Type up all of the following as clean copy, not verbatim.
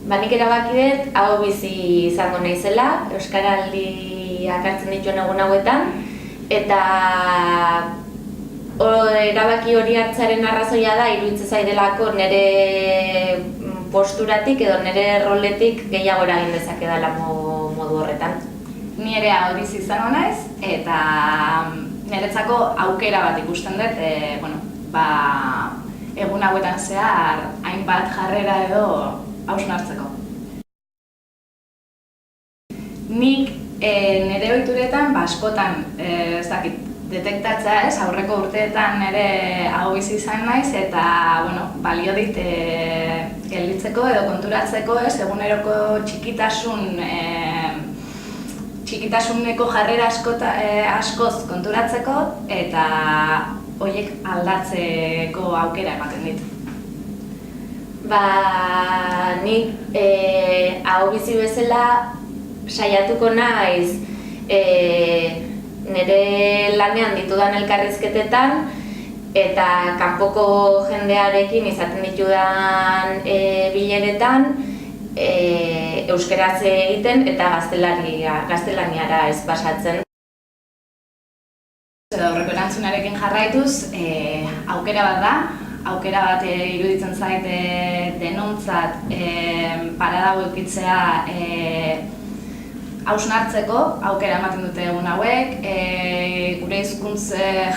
Nik erabaki dut hau bizi izango naizela, euskaraldiak hartzen dituen egun hauetan, eta erabaki hori hartzearen arrazoia da, iruditzen zaidelako nire posturatik edo nire roletik gehiago eragin dezakedala modu horretan. Ni ere hau bizi izango naiz, eta niretzako aukera bat ikusten dut, egun hauetan zehar hainbat jarrera edo hausnartzeko. Nik nire ohituretan askotan detektatzea aurreko urteetan ere hau bizi izan naiz, eta balio dit gelditzeko edo konturatzeko eguneroko txikitasuneko jarrera askoz konturatzeko eta horiek aldatzeko aukera ematen dit. Nik hau bizi bezala saiatuko naiz nire lanean ditudan elkarrizketetan eta kanpoko jendearekin izaten ditudan bileretan euskeraz egiten eta gaztelaniara ez pasatzen. Aurreko erantzunarekin jarraituz, aukera bat da, aukera bat iruditzen zait denontzat parada edukitzea hausnartzeko aukera ematen dute egun hauek, gure hizkuntz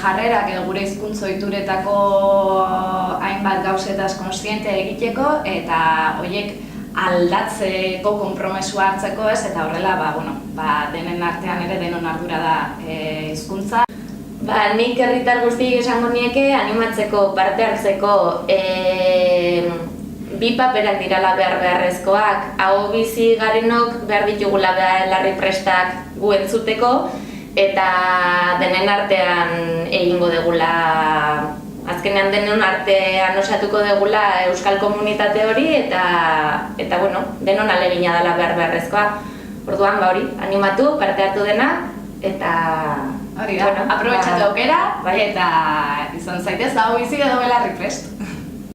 jarrerak edo gure hizkuntz ohituretako hainbat gauzetaz kontziente egiteko eta horiek aldatzeko konpromesua hartzeko eta horrela denen artean ere denon ardura da hizkuntza. Nik herritar guztiek esango nieke animatzeko, parte hartzeko, bi paperak dirala beharrezkoak, hau bizi garenok behar ditugula belarri prestak gu entzuteko eta denen artean egingo degula, azkenean denon artean osatuko degula euskal komunitate hori eta denon alegina dela beharrezkoa. Orduan, animatu, parte hartu dena eta aprobetxatu aukera eta izan zaitez hau bizi edo belarri prest.